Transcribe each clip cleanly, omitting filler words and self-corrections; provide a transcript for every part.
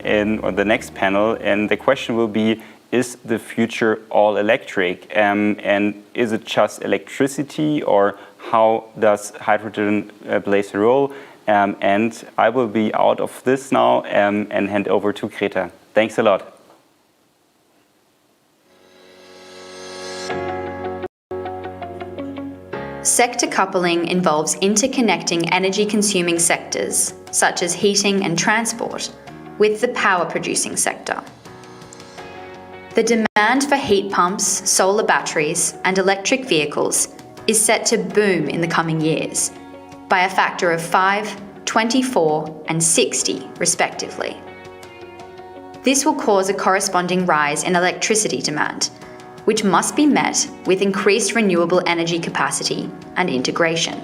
In the next panel, and the question will be, is the future all electric? And is it just electricity, or how does hydrogen plays a role? And I will be out of this now and hand over to Greta. Thanks a lot. Sector coupling involves interconnecting energy-consuming sectors, such as heating and transport, with the power-producing sector. The demand for heat pumps, solar batteries, and electric vehicles is set to boom in the coming years by a factor of 5, 24, and 60, respectively. This will cause a corresponding rise in electricity demand, which must be met with increased renewable energy capacity and integration.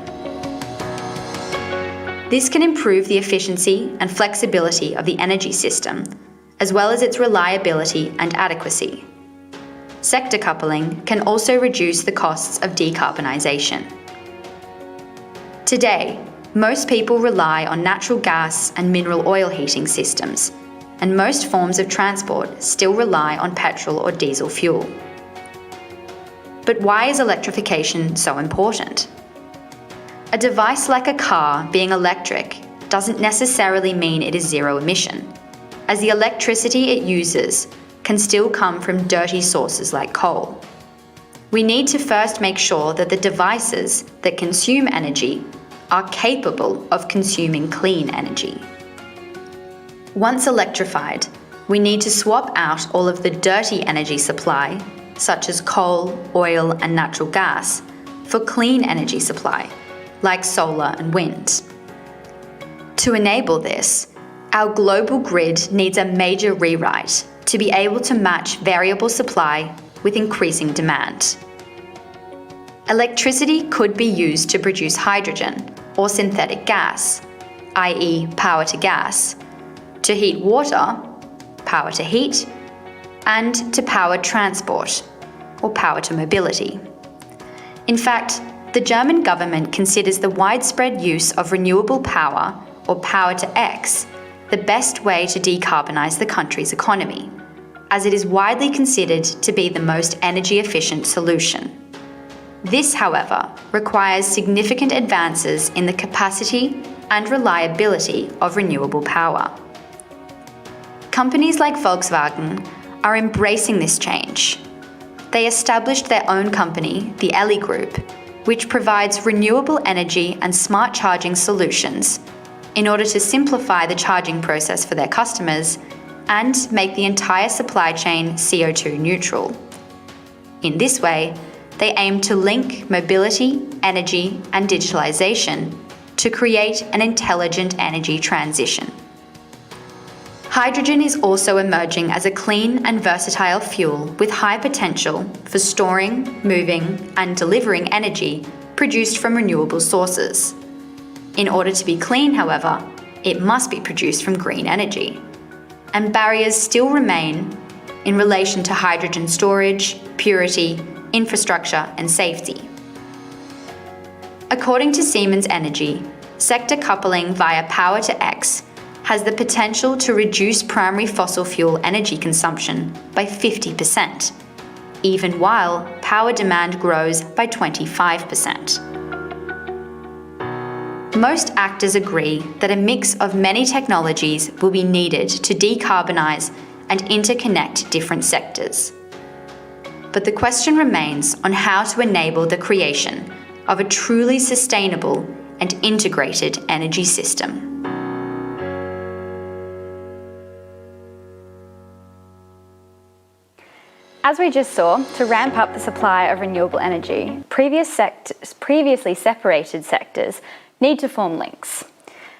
This can improve the efficiency and flexibility of the energy system, as well as its reliability and adequacy. Sector coupling can also reduce the costs of decarbonisation. Today, most people rely on natural gas and mineral oil heating systems, and most forms of transport still rely on petrol or diesel fuel. But why is electrification so important? A device like a car being electric doesn't necessarily mean it is zero emission, as the electricity it uses can still come from dirty sources like coal. We need to first make sure that the devices that consume energy are capable of consuming clean energy. Once electrified, we need to swap out all of the dirty energy supply, such as coal, oil, and natural gas, for clean energy supply, like solar and wind. To enable this, our global grid needs a major rewrite to be able to match variable supply with increasing demand. Electricity could be used to produce hydrogen or synthetic gas, i.e. power to gas, to heat water, power to heat, and to power transport, or power to mobility. In fact, the German government considers the widespread use of renewable power, or power to X, the best way to decarbonise the country's economy, as it is widely considered to be the most energy-efficient solution. This, however, requires significant advances in the capacity and reliability of renewable power. Companies like Volkswagen are embracing this change. They established their own company, the Elli Group, which provides renewable energy and smart charging solutions in order to simplify the charging process for their customers and make the entire supply chain CO2 neutral. In this way, they aim to link mobility, energy, and digitalization to create an intelligent energy transition. Hydrogen is also emerging as a clean and versatile fuel with high potential for storing, moving, and delivering energy produced from renewable sources. In order to be clean, however, it must be produced from green energy. And barriers still remain in relation to hydrogen storage, purity, infrastructure, and safety. According to Siemens Energy, sector coupling via power to X has the potential to reduce primary fossil fuel energy consumption by 50%, even while power demand grows by 25%. Most actors agree that a mix of many technologies will be needed to decarbonise and interconnect different sectors. But the question remains on how to enable the creation of a truly sustainable and integrated energy system. As we just saw, to ramp up the supply of renewable energy, previously separated sectors need to form links.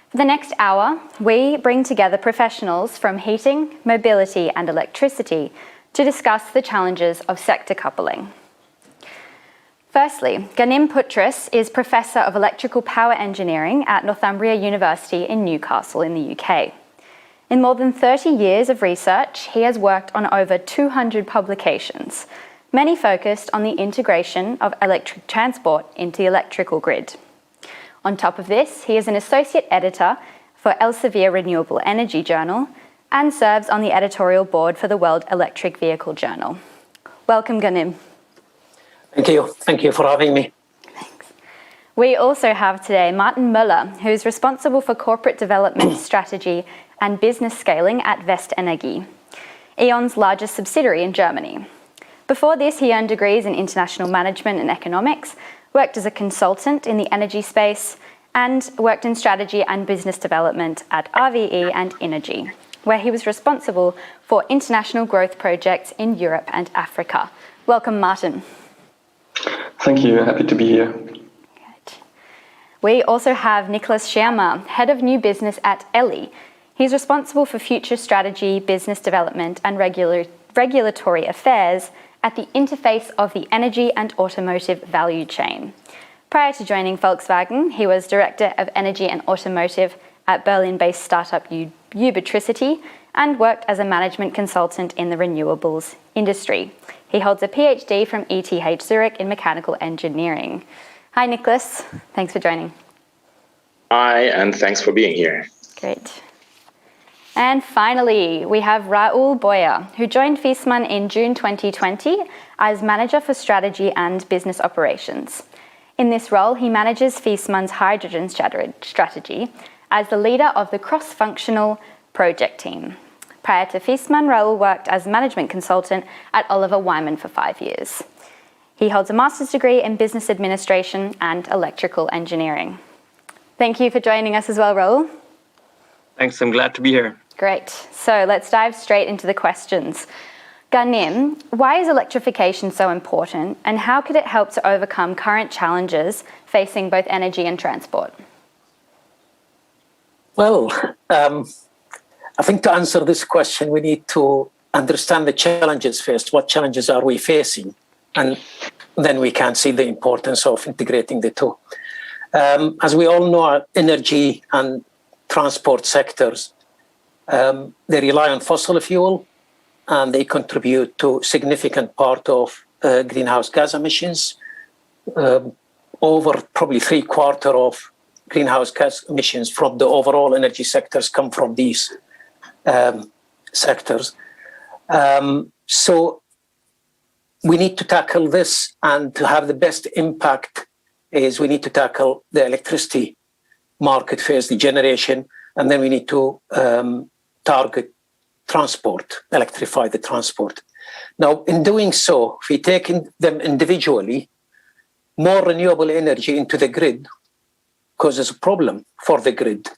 For the next hour, we bring together professionals from heating, mobility, and electricity to discuss the challenges of sector coupling. Firstly, Ghanim Putrus is Professor of Electrical Power Engineering at Northumbria University in Newcastle in the UK. In more than 30 years of research, he has worked on over 200 publications, many focused on the integration of electric transport into the electrical grid. On top of this, he is an associate editor for Elsevier Renewable Energy Journal and serves on the editorial board for the World Electric Vehicle Journal. Welcome, Ghanim. Thank you for having me. Thanks. We also have today Martin Möller, who is responsible for corporate development, strategy and business scaling at Westenergie, E.ON's largest subsidiary in Germany. Before this, he earned degrees in international management and economics, worked as a consultant in the energy space, and worked in strategy and business development at RWE and Innogy, where he was responsible for international growth projects in Europe and Africa. Welcome, Martin. Thank you, happy to be here. Good. We also have Niklas Schirmer, Head of New Business at Elli. He's responsible for future strategy, business development and regulatory affairs at the interface of the energy and automotive value chain. Prior to joining Volkswagen, he was Director of Energy and Automotive at Berlin-based startup Ubitricity and worked as a management consultant in the renewables industry. He holds a PhD from ETH Zurich in mechanical engineering. Hi, Niklas. Thanks for joining. Hi, and thanks for being here. Great. And finally, we have Raoul Boya, who joined Viessman in June 2020 as Manager for Strategy and Business Operations. In this role, he manages Viessman's hydrogen strategy as the leader of the cross-functional project team. Prior to Viessman, Raoul worked as management consultant at Oliver Wyman for 5 years. He holds a master's degree in business administration and electrical engineering. Thank you for joining us as well, Raoul. Thanks, I'm glad to be here. Great. So let's dive straight into the questions. Ghanim, why is electrification so important and how could it help to overcome current challenges facing both energy and transport? Well, I think to answer this question, we need to understand the challenges first. What challenges are we facing? And then we can see the importance of integrating the two. As we all know, our energy and transport sectors, they rely on fossil fuel and they contribute to significant part of greenhouse gas emissions. Over probably 3/4 of greenhouse gas emissions from the overall energy sectors come from these sectors. So we need to tackle this, and to have the best impact is we need to tackle the electricity market first, the generation, and then we need to target transport, electrify the transport. Now, in doing so, if we take them individually, more renewable energy into the grid causes a problem for the grid.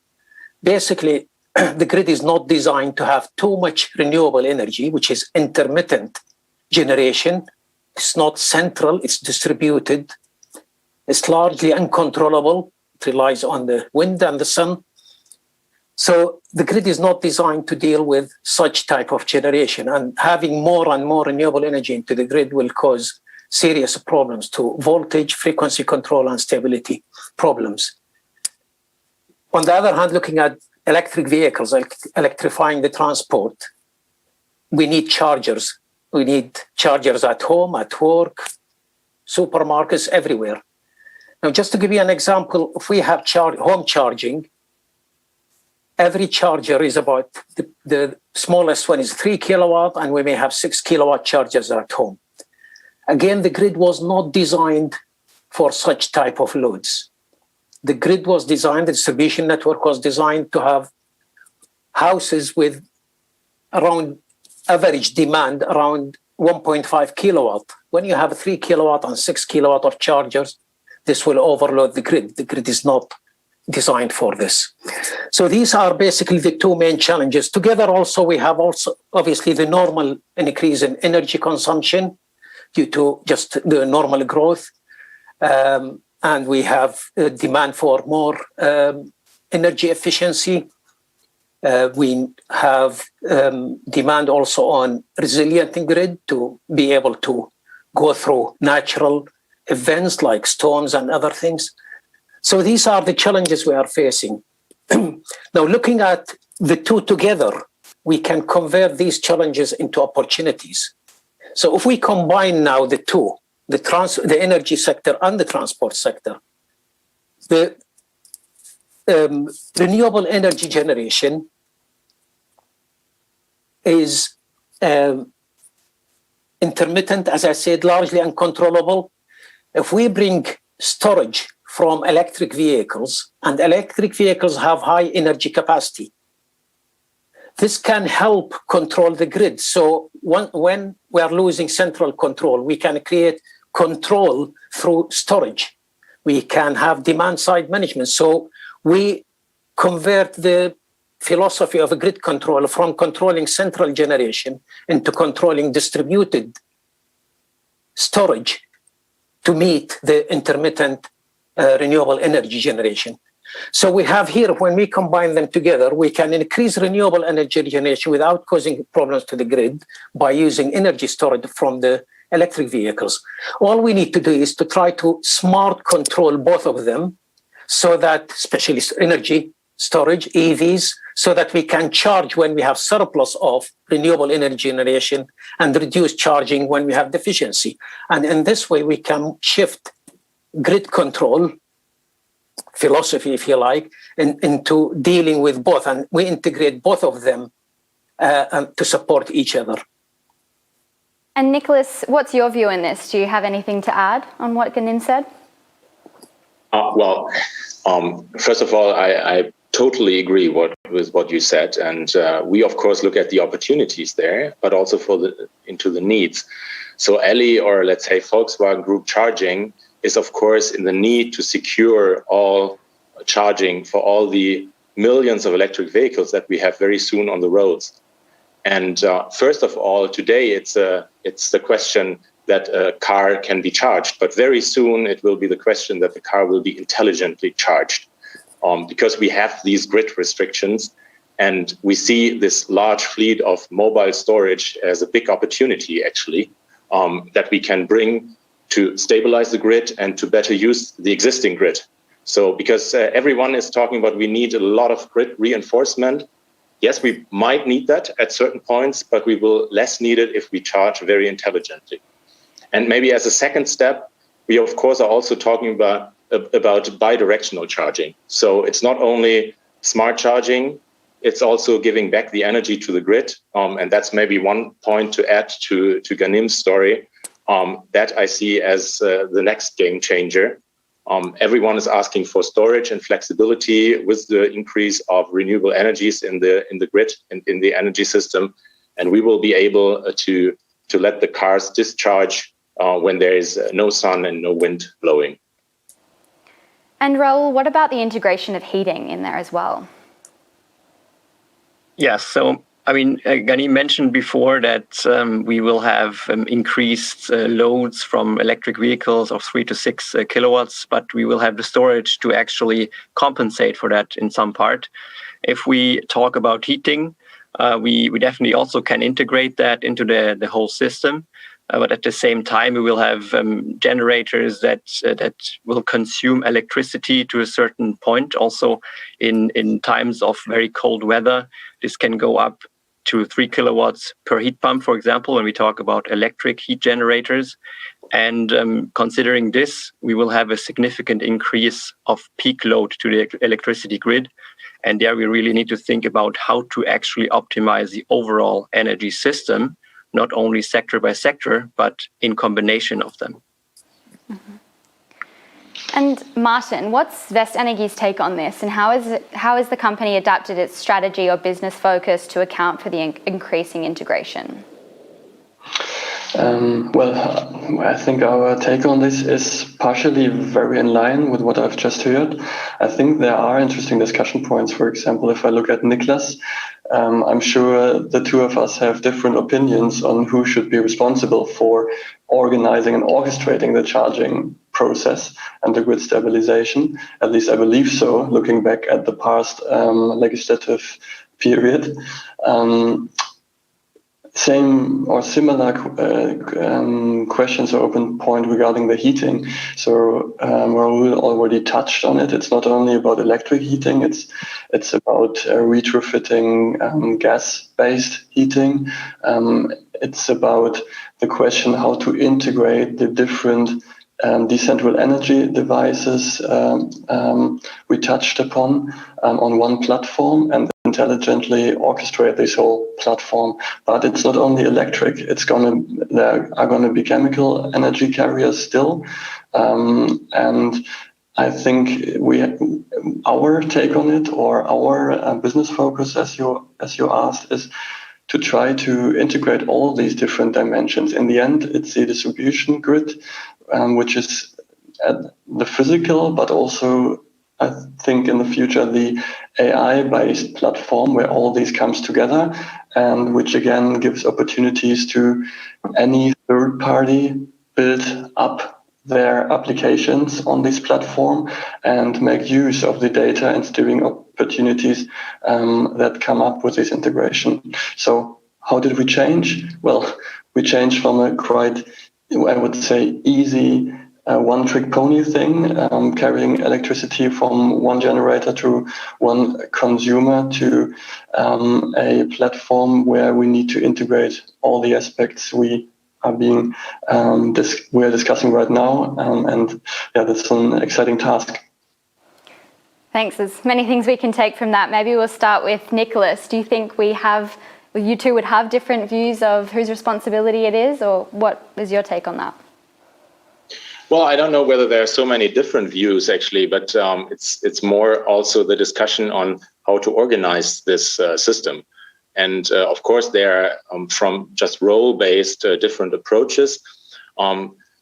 Basically, the grid is not designed to have too much renewable energy, which is intermittent generation. It's not central, it's distributed. It's largely uncontrollable. It relies on the wind and the sun. So the grid is not designed to deal with such type of generation, and having more and more renewable energy into the grid will cause serious problems to voltage, frequency control, and stability problems. On the other hand, looking at electric vehicles, electrifying the transport, we need chargers. We need chargers at home, at work, supermarkets, everywhere. Now, just to give you an example, if we have home charging, every charger is about, the smallest one is 3 kilowatt, and we may have 6 kilowatt chargers at home. Again, the grid was not designed for such type of loads. The grid was designed, the distribution network was designed to have houses with around average demand around 1.5 kilowatt. When you have 3 kilowatt and 6 kilowatt of chargers, this will overload the grid. The grid is not designed for this. So these are basically the two main challenges. Together also, we have also obviously the normal increase in energy consumption due to just the normal growth. And we have a demand for more energy efficiency. We have demand also on resilient grid to be able to go through natural events like storms and other things. So these are the challenges we are facing. Now, looking at the two together, we can convert these challenges into opportunities. So if we combine now the two, the energy sector and the transport sector, the renewable energy generation is intermittent, as I said, largely uncontrollable. If we bring storage from electric vehicles, and electric vehicles have high energy capacity, this can help control the grid. So when we are losing central control, we can create control through storage. We can have demand-side management. So we convert the philosophy of a grid control from controlling central generation into controlling distributed storage to meet the intermittent renewable energy generation. So we have here, when we combine them together, we can increase renewable energy generation without causing problems to the grid by using energy stored from the electric vehicles. All we need to do is to try to smart control both of them, so that, especially energy storage, EVs, so that we can charge when we have surplus of renewable energy generation and reduce charging when we have deficiency. And in this way, we can shift grid control philosophy, if you like, into dealing with both. And we integrate both of them to support each other. And Niklas, what's your view in this? Do you have anything to add on what Ghanim said? First of all, I totally agree with what you said, and we of course look at the opportunities there, but also into the needs. So Elli, or let's say Volkswagen Group charging, is of course in the need to secure all charging for all the millions of electric vehicles that we have very soon on the roads. And first of all, today it's the question that a car can be charged, but very soon it will be the question that the car will be intelligently charged, because we have these grid restrictions, and we see this large fleet of mobile storage as a big opportunity, actually, that we can bring to stabilize the grid and to better use the existing grid. So because everyone is talking about we need a lot of grid reinforcement. Yes, we might need that at certain points, but we will less need it if we charge very intelligently. And maybe as a second step, we of course are also talking about bidirectional charging. So it's not only smart charging, it's also giving back the energy to the grid. And that's maybe one point to add to Ghanim's story, that I see as the next game changer. Everyone is asking for storage and flexibility with the increase of renewable energies in the grid and in the energy system. And we will be able to let the cars discharge when there is no sun and no wind blowing. And Raoul, what about the integration of heating in there as well? Yes, so I mean, Ghanim mentioned before that we will have increased loads from electric vehicles of 3 to 6 kilowatts, but we will have the storage to actually compensate for that in some part. If we talk about heating, we definitely also can integrate that into the whole system. But at the same time, we will have generators that will consume electricity to a certain point. Also, in times of very cold weather, this can go up to 3 kilowatts per heat pump, for example, when we talk about electric heat generators. And considering this, we will have a significant increase of peak load to the electricity grid. And there we really need to think about how to actually optimize the overall energy system, not only sector by sector, but in combination of them. Mm-hmm. And Martin, what's Westenergie's take on this, and how has the company adapted its strategy or business focus to account for the increasing integration? I think our take on this is partially very in line with what I've just heard. I think there are interesting discussion points. For example, if I look at Niklas, I'm sure the two of us have different opinions on who should be responsible for organizing and orchestrating the charging process and the grid stabilization. At least I believe so, looking back at the past legislative period. Same or similar questions or open point regarding the heating. So Raoul already touched on it. It's not only about electric heating, it's about retrofitting gas-based heating. It's about the question how to integrate the different decentral energy devices we touched upon on one platform and intelligently orchestrate this whole platform. But it's not only electric, there are going to be chemical energy carriers still. And I think our take on it, or our business focus, as you asked, is to try to integrate all these different dimensions. In the end, it's the distribution grid, which is the physical, but also, I think in the future, the AI-based platform where all these comes together, and which again gives opportunities to any third party build up their applications on this platform and make use of the data and steering opportunities that come up with this integration. So how did we change? Well, we changed from a quite, I would say, easy one-trick pony thing, carrying electricity from one generator to one consumer, to a platform where we need to integrate all the aspects we're discussing right now, and yeah, that's an exciting task. Thanks. There's many things we can take from that. Maybe we'll start with Niklas. Do you think you two would have different views of whose responsibility it is, or what is your take on that? Well, I don't know whether there are so many different views actually, but it's more also the discussion on how to organize this system. And of course, there are from just role-based different approaches.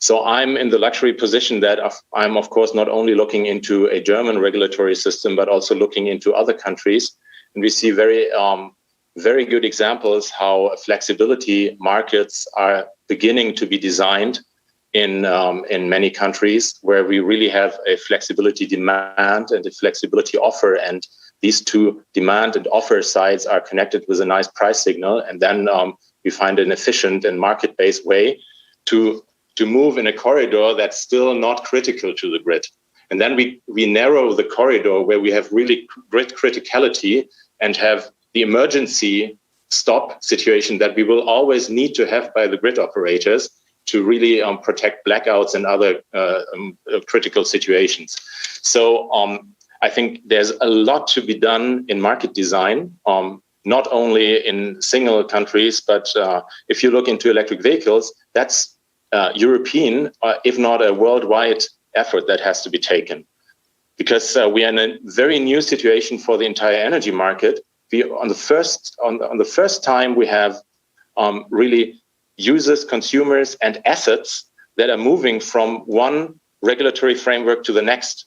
So I'm in the luxury position that I'm, of course, not only looking into a German regulatory system, but also looking into other countries. And we see very good examples how flexibility markets are beginning to be designed in many countries, where we really have a flexibility demand and a flexibility offer, and these two demand and offer sides are connected with a nice price signal, and then we find an efficient and market-based way to move in a corridor that's still not critical to the grid. And then we narrow the corridor where we have really grid criticality and have the emergency stop situation that we will always need to have by the grid operators to really protect blackouts and other critical situations. So I think there's a lot to be done in market design, not only in single countries, but if you look into electric vehicles, that's European, if not a worldwide effort that has to be taken. Because we are in a very new situation for the entire energy market. On the first time, we have really users, consumers, and assets that are moving from one regulatory framework to the next,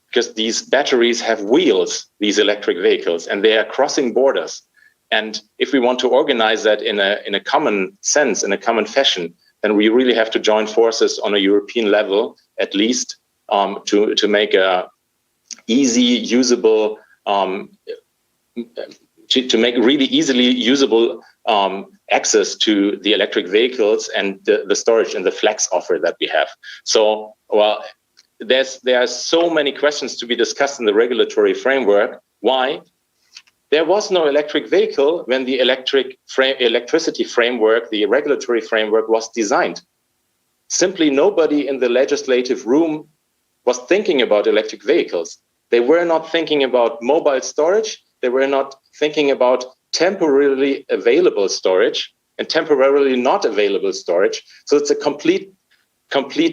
because these batteries have wheels, these electric vehicles, and they are crossing borders. And if we want to organize that in a common sense, in a common fashion, then we really have to join forces on a European level, at least, to make a easy, usable, to make really easily usable access to the electric vehicles and the storage and the flex offer that we have. So, well, there are so many questions to be discussed in the regulatory framework. Why? There was no electric vehicle when the electricity framework, the regulatory framework, was designed. Simply nobody in the legislative room was thinking about electric vehicles. They were not thinking about mobile storage. They were not thinking about temporarily available storage and temporarily not available storage. So it's a complete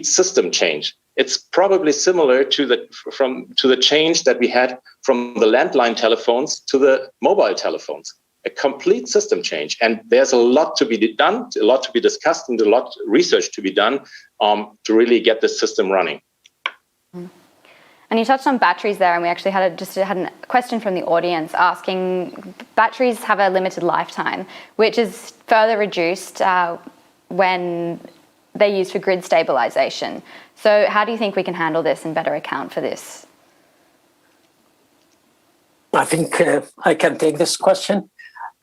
system change. It's probably similar to the change that we had from the landline telephones to the mobile telephones. A complete system change. And there's a lot to be done, a lot to be discussed, and a lot of research to be done to really get the system running. And you touched on batteries there, and we actually had a question from the audience asking, batteries have a limited lifetime, which is further reduced when they're used for grid stabilization. So how do you think we can handle this and better account for this? I think I can take this question.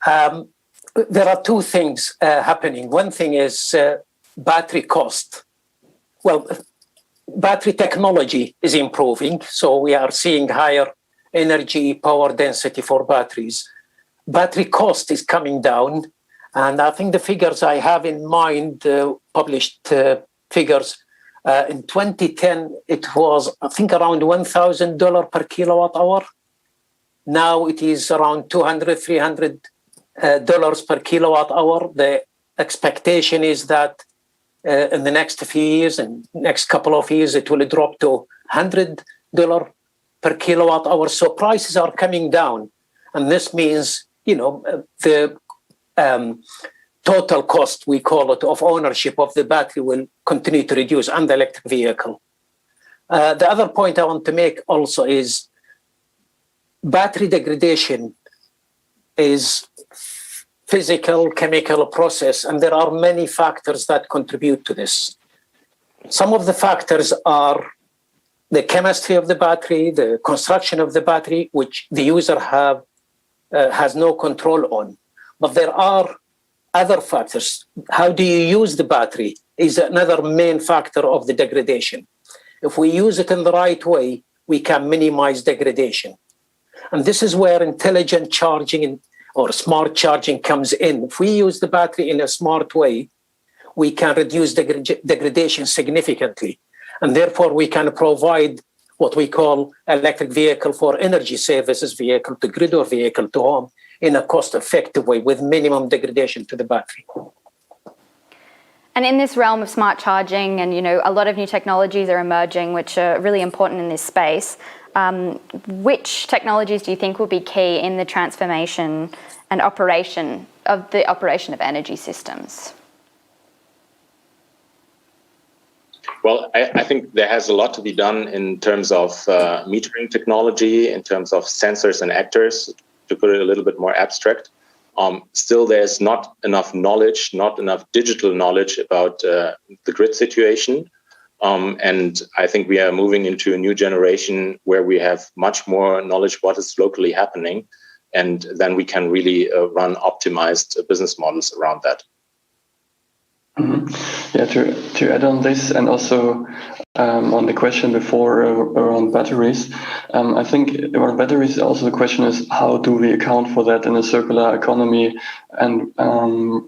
There are two things happening. One thing is battery cost. Well, battery technology is improving, so we are seeing higher energy power density for batteries. Battery cost is coming down, and I think the figures I have in mind, published figures, In 2010, it was, I think, around $1,000 per kilowatt hour. Now it is around $200, $300 per kilowatt hour. The expectation is that in the next few years, and next couple of years, it will drop to $100 per kilowatt hour. So prices are coming down, and this means, the total cost, we call it, of ownership of the battery will continue to reduce on the electric vehicle. The other point I want to make also is battery degradation is physical, chemical process, and there are many factors that contribute to this. Some of the factors are the chemistry of the battery, the construction of the battery, which the user has no control on. But there are other factors. How do you use the battery is another main factor of the degradation. If we use it in the right way, we can minimize degradation. And this is where intelligent charging or smart charging comes in. If we use the battery in a smart way, we can reduce degradation significantly. And therefore, we can provide what we call electric vehicle for energy services, vehicle to grid or vehicle to home, in a cost-effective way with minimum degradation to the battery. And in this realm of smart charging, and a lot of new technologies are emerging, which are really important in this space. Which technologies do you think will be key in the transformation and operation of energy systems? Well, I think there has a lot to be done in terms of metering technology, in terms of sensors and actors, to put it a little bit more abstract. Still, there's not enough knowledge, not enough digital knowledge about the grid situation. And I think we are moving into a new generation where we have much more knowledge what is locally happening. And then we can really run optimized business models around that. Yeah, to add on this, and also on the question before around batteries, I think around batteries also the question is how do we account for that in a circular economy and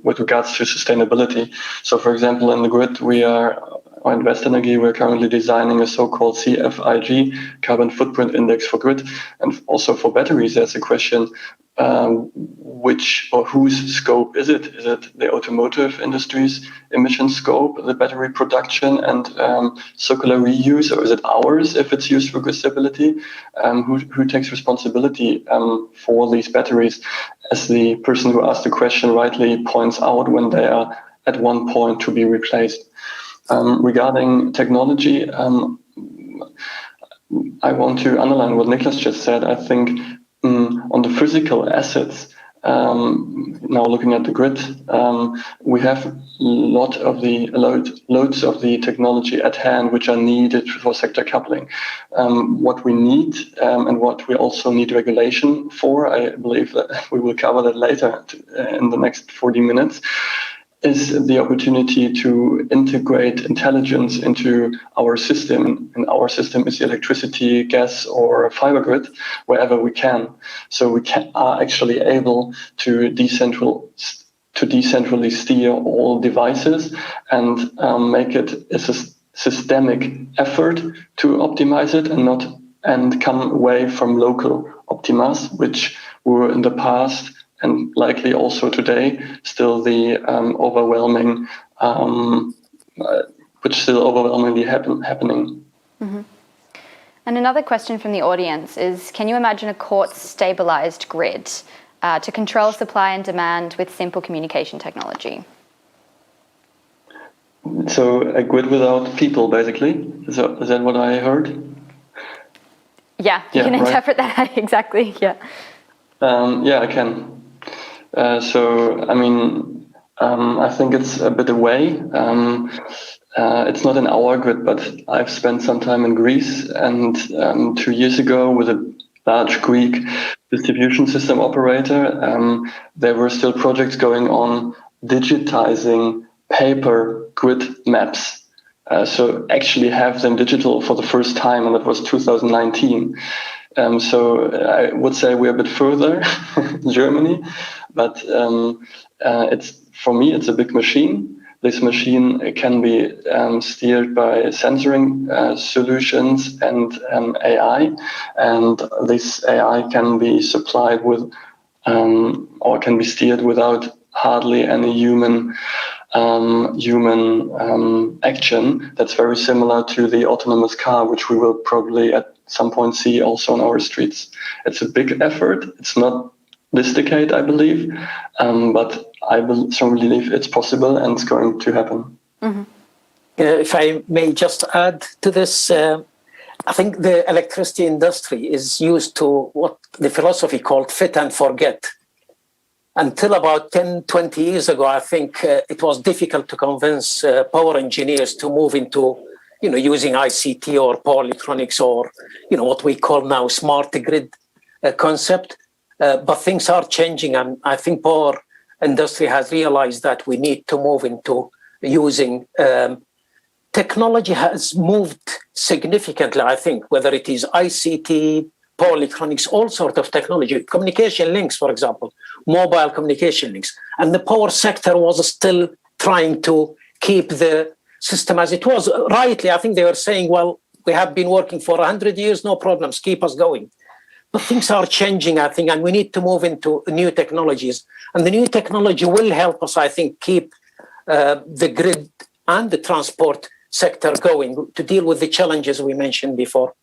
with regards to sustainability. So for example, in the grid in Westenergie, we're currently designing a so-called CFIG, carbon footprint index for grid. And also for batteries, there's a question, which or whose scope is it? Is it the automotive industry's emission scope, the battery production and circular reuse, or is it ours if it's used for grid stability? Who takes responsibility for these batteries? As the person who asked the question rightly points out, when they are at one point to be replaced. Regarding technology, I want to underline what Niklas just said. I think on the physical assets, now looking at the grid, we have loads of the technology at hand which are needed for sector coupling. What we need and what we also need regulation for, I believe that we will cover that later in the next 40 minutes, is the opportunity to integrate intelligence into our system. And our system is electricity, gas, or fiber grid, wherever we can. So we are actually able to decentrally steer all devices and make it a systemic effort to optimize it and come away from local optimas, which were in the past and likely also today, still the overwhelmingly happening. Mm-hmm. And another question from the audience is, can you imagine a quartz-stabilized grid to control supply and demand with simple communication technology? So a grid without people, basically? Is that what I heard? Yeah, you can interpret that exactly, yeah. Yeah, I can. I think it's a bit away. It's not in our grid, but I've spent some time in Greece, and 2 years ago with a large Greek distribution system operator, there were still projects going on digitizing paper grid maps. So actually have them digital for the first time, and that was 2019. So I would say we're a bit further in Germany, but for me, it's a big machine. this machine can be steered by sensoring solutions and AI, and this AI can be supplied with or can be steered without hardly any human action. That's very similar to the autonomous car, which we will probably at some point see also on our streets. It's a big effort. It's not this decade, I believe, but I strongly believe it's possible and it's going to happen. Mm-hmm. If I may just add to this, I think the electricity industry is used to what the philosophy called fit and forget. Until about 10, 20 years ago, I think it was difficult to convince power engineers to move into, using ICT or power electronics or, what we call now smart grid concept. But things are changing, and I think power industry has realized that we need to move into using technology has moved significantly, I think, whether it is ICT, power electronics, all sorts of technology, communication links, for example, mobile communication links. And the power sector was still trying to keep the system as it was. Rightly, I think they were saying, well, we have been working for 100 years, no problems, keep us going. But things are changing, I think, and we need to move into new technologies. And the new technology will help us, I think, keep the grid and the transport sector going to deal with the challenges we mentioned before.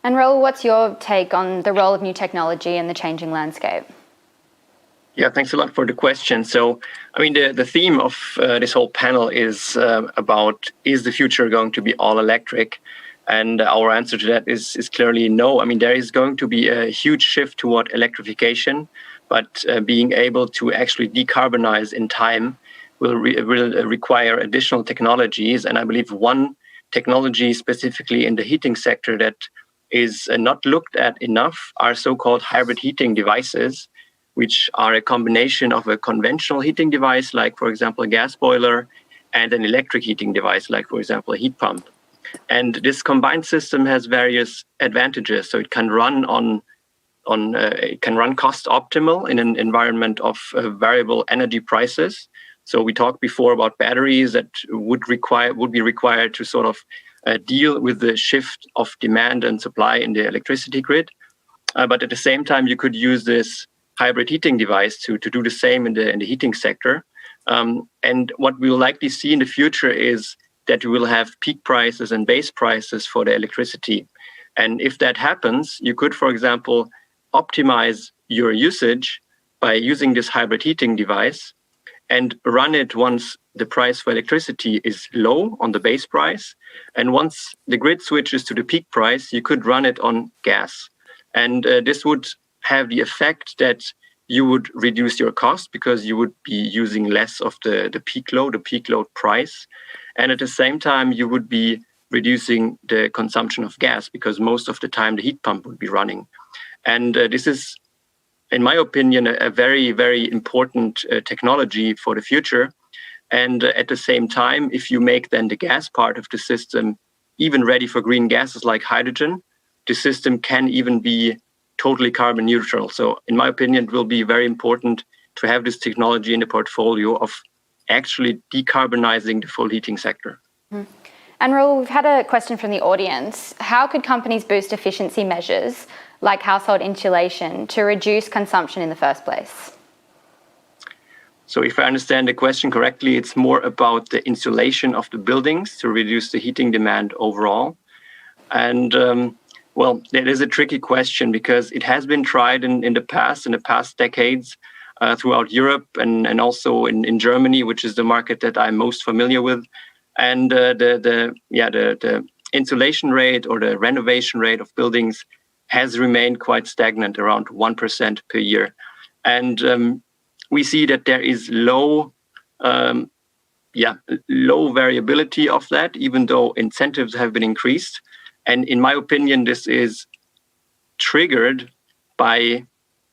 And Raoul, what's your take on the role of new technology in the changing landscape? Yeah, thanks a lot for the question. So, I mean, the theme of this whole panel is about, is the future going to be all electric? And our answer to that is clearly no. I mean, there is going to be a huge shift toward electrification, but being able to actually decarbonize in time will require additional technologies. And I believe one technology specifically in the heating sector that is not looked at enough are so-called hybrid heating devices, which are a combination of a conventional heating device, like, for example, a gas boiler, and an electric heating device, like, for example, a heat pump. And this combined system has various advantages. So it can run it can run cost optimal in an environment of variable energy prices. So we talked before about batteries that would be required to sort of deal with the shift of demand and supply in the electricity grid. But at the same time, you could use this hybrid heating device to do the same in the heating sector. And what we will likely see in the future is that we will have peak prices and base prices for the electricity. And if that happens, you could, for example, optimize your usage by using this hybrid heating device and run it once the price for electricity is low on the base price. And once the grid switches to the peak price, you could run it on gas. And this would have the effect that you would reduce your cost because you would be using less of the peak load price. And at the same time, you would be reducing the consumption of gas because most of the time the heat pump would be running. And this is, in my opinion, a very, very important technology for the future. And at the same time, if you make then the gas part of the system even ready for green gases like hydrogen, the system can even be totally carbon neutral. So in my opinion, it will be very important to have this technology in the portfolio of actually decarbonizing the full heating sector. Mm-hmm. And Raoul, we've had a question from the audience. How could companies boost efficiency measures like household insulation to reduce consumption in the first place? So if I understand the question correctly, it's more about the insulation of the buildings to reduce the heating demand overall. And well, it is a tricky question because it has been tried in the past decades throughout Europe and also in Germany, which is the market that I'm most familiar with. And the insulation rate or the renovation rate of buildings has remained quite stagnant, around 1% per year. And we see that there is low variability of that, even though incentives have been increased. And in my opinion, this is triggered by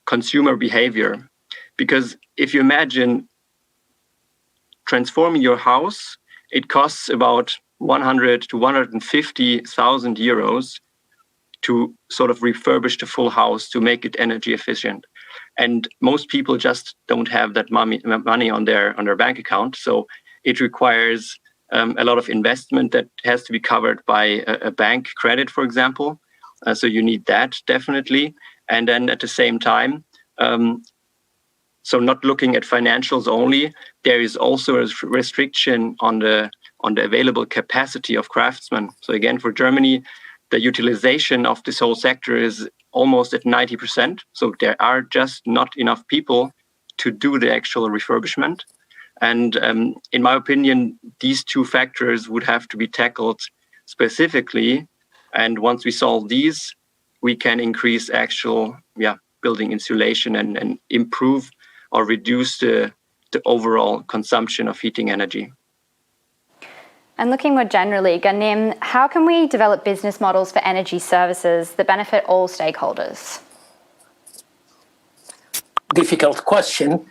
consumer behavior. Because if you imagine transforming your house, it costs about 100 to 150,000 euros to sort of refurbish the full house to make it energy efficient. And most people just don't have that money on their bank account. So it requires a lot of investment that has to be covered by a bank credit, for example. So you need that definitely. And then at the same time, so not looking at financials only, there is also a restriction on the available capacity of craftsmen. So again, for Germany, the utilization of this whole sector is almost at 90%. So there are just not enough people to do the actual refurbishment. And in my opinion, these two factors would have to be tackled specifically. And once we solve these, we can increase actual building insulation and improve or reduce the overall consumption of heating energy. And looking more generally, Ghanim, how can we develop business models for energy services that benefit all stakeholders? Difficult question,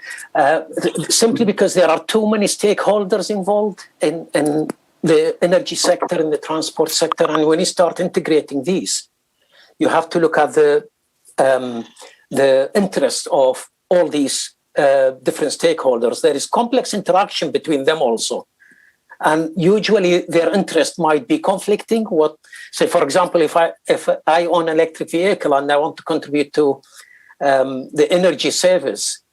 simply because there are too many stakeholders involved in the energy sector, in the transport sector, and when you start integrating these, you have to look at the interest of all these different stakeholders. There is complex interaction between them also. And usually their interest might be conflicting. Say, for example, if I own an electric vehicle and I want to contribute to the energy service,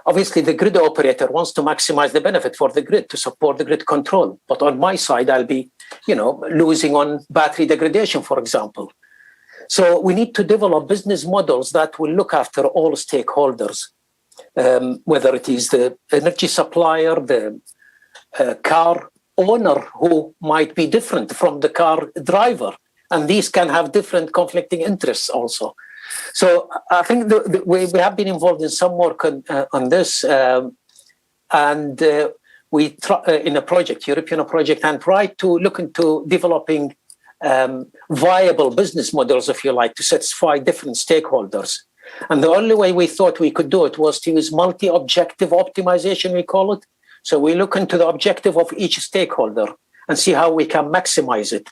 obviously the grid operator wants to maximize the benefit for the grid to support the grid control. But on my side, I'll be, losing on battery degradation, for example. So we need to develop business models that will look after all stakeholders, whether it is the energy supplier, the car owner, who might be different from the car driver, and these can have different conflicting interests also. So I think we have been involved in some work on this, and we in a project, European project, and try to look into developing viable business models, if you like, to satisfy different stakeholders. And the only way we thought we could do it was to use multi-objective optimization, we call it. So we look into the objective of each stakeholder and see how we can maximize it.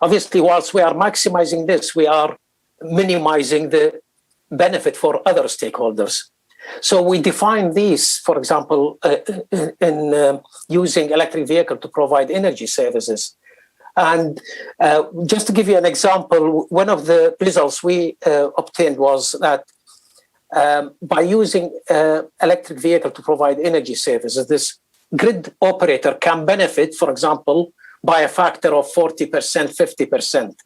Obviously, whilst we are maximizing this, we are minimizing the benefit for other stakeholders. So we define these, for example, in using electric vehicle to provide energy services. And just to give you an example, one of the results we obtained was that by using electric vehicle to provide energy services, this grid operator can benefit, for example, by a factor of 40%, 50%.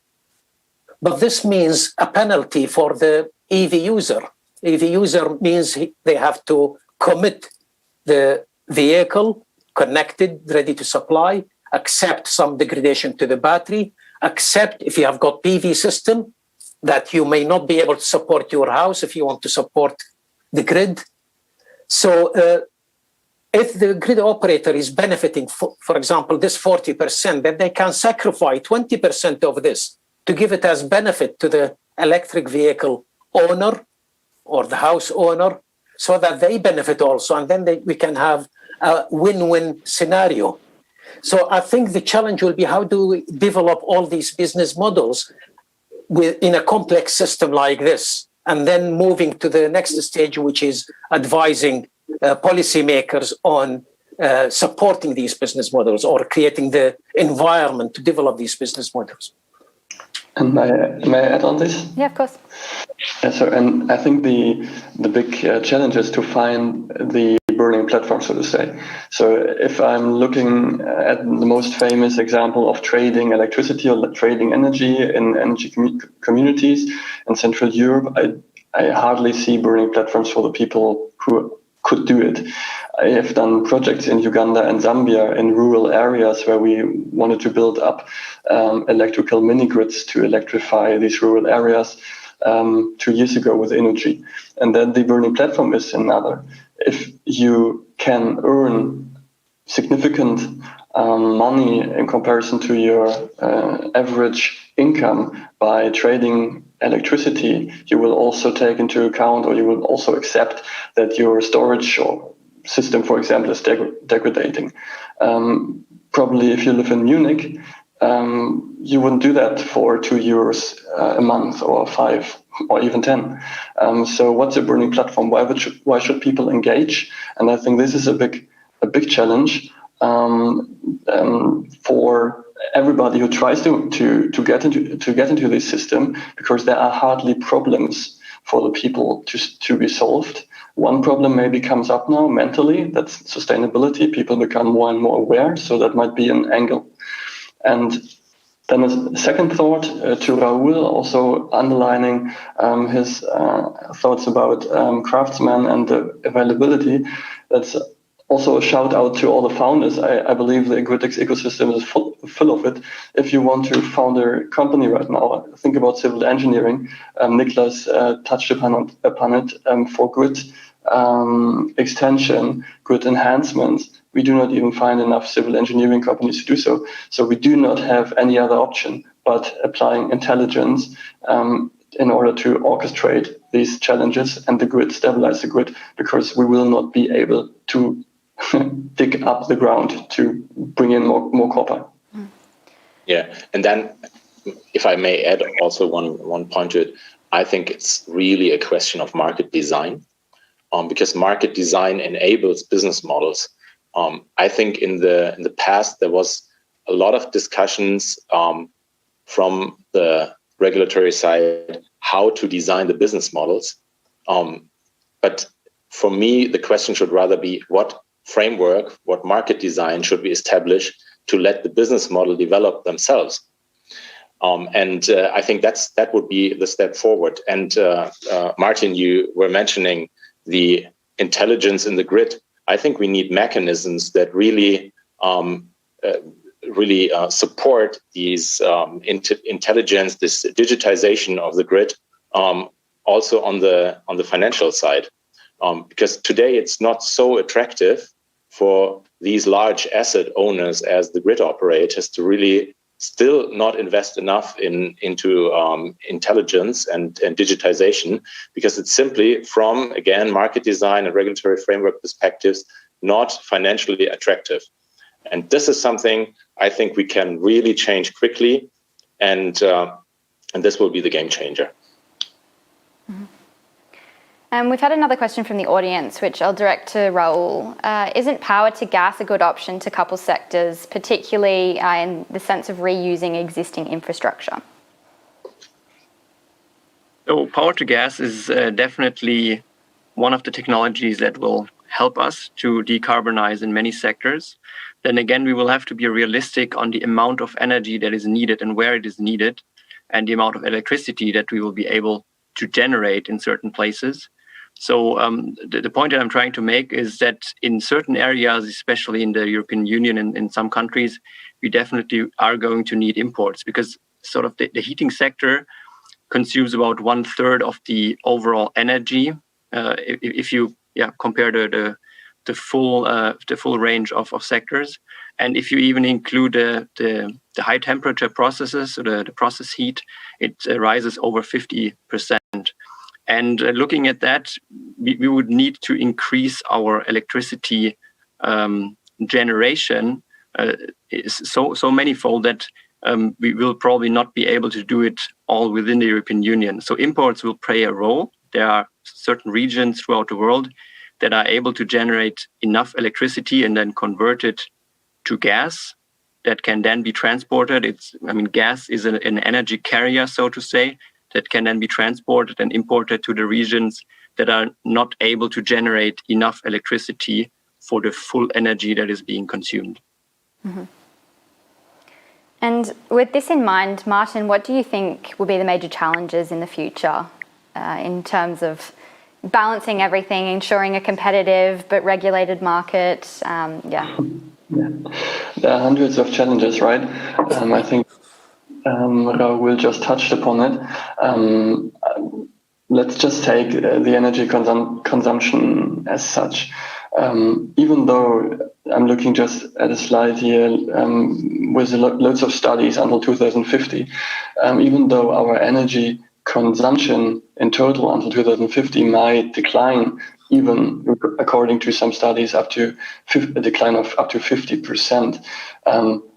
But this means a penalty for the EV user. EV user means they have to commit the vehicle, connected, ready to supply, accept some degradation to the battery, accept if you have got PV system that you may not be able to support your house if you want to support the grid. So if the grid operator is benefiting, for example, this 40%, then they can sacrifice 20% of this to give it as benefit to the electric vehicle owner or the house owner, so that they benefit also, and then we can have a win-win scenario. So I think the challenge will be, how do we develop all these business models in a complex system like this, and then moving to the next stage, which is advising policymakers on supporting these business models or creating the environment to develop these business models. And may I add on this? Yeah, of course. And I think the big challenge is to find the burning platform, so to say. So if I'm looking at the most famous example of trading electricity or trading energy in energy communities in Central Europe, I hardly see burning platforms for the people who could do it. I have done projects in Uganda and Zambia in rural areas where we wanted to build up electrical mini-grids to electrify these rural areas 2 years ago with energy. And then the burning platform is another. If you can earn significant money in comparison to your average income by trading electricity, you will also take into account, or you will also accept that your storage or system, for example, is degrading. Probably if you live in Munich, you wouldn't do that for €2 a month or 5 or even 10. So what's a burning platform? Why should people engage? And I think this is a big challenge. for everybody who tries to get into this system, because there are hardly problems for the people to be solved. One problem maybe comes up now mentally, that's sustainability. People become more and more aware, so that might be an angle. And then a second thought to Raoul, also underlining his thoughts about craftsmen and the availability. That's also a shout out to all the founders. I believe the gridX ecosystem is full of it. If you want to found a company right now, think about civil engineering. Niklas touched upon it for grid extension, grid enhancements. We do not even find enough civil engineering companies to do so. So we do not have any other option but applying intelligence in order to orchestrate these challenges and the grid, stabilize the grid, because we will not be able to dig up the ground to bring in more copper. Yeah, and then if I may add also one point to it, I think it's really a question of market design, because market design enables business models. I think in the past there was a lot of discussions from the regulatory side how to design the business models, but for me the question should rather be what framework, what market design should we establish to let the business model develop themselves. And I think that would be the step forward. And Martin, you were mentioning the intelligence in the grid. I think we need mechanisms that really support these intelligence, this digitization of the grid, also on the financial side, because today it's not so attractive for these large asset owners as the grid operators to really still not invest enough into intelligence and digitization, because it's simply from, again, market design and regulatory framework perspectives, not financially attractive. And this is something I think we can really change quickly, and this will be the game changer. Mm-hmm. We've had another question from the audience, which I'll direct to Raoul. Isn't power to gas a good option to couple sectors, particularly in the sense of reusing existing infrastructure? So power to gas is definitely one of the technologies that will help us to decarbonize in many sectors. Then again, we will have to be realistic on the amount of energy that is needed and where it is needed, and the amount of electricity that we will be able to generate in certain places. So the point that I'm trying to make is that in certain areas, especially in the European Union and in some countries, we definitely are going to need imports, because sort of the heating sector consumes about 1/3 of the overall energy. If you compare the full range of sectors, and if you even include the high temperature processes, so the process heat, it rises over 50%. And looking at that, we would need to increase our electricity generation so manifold that we will probably not be able to do it all within the European Union. So imports will play a role. There are certain regions throughout the world that are able to generate enough electricity and then convert it to gas that can then be transported. Gas is an energy carrier, so to say, that can then be transported and imported to the regions that are not able to generate enough electricity for the full energy that is being consumed. Mm-hmm. And with this in mind, Martin, what do you think will be the major challenges in the future in terms of balancing everything, ensuring a competitive but regulated market? Yeah. There are hundreds of challenges, right? I think Raoul just touched upon it. Let's just take the energy consumption as such. Even though I'm looking just at a slide here with loads of studies until 2050, even though our energy consumption in total until 2050 might decline, even according to some studies, up to a decline of up to 50%,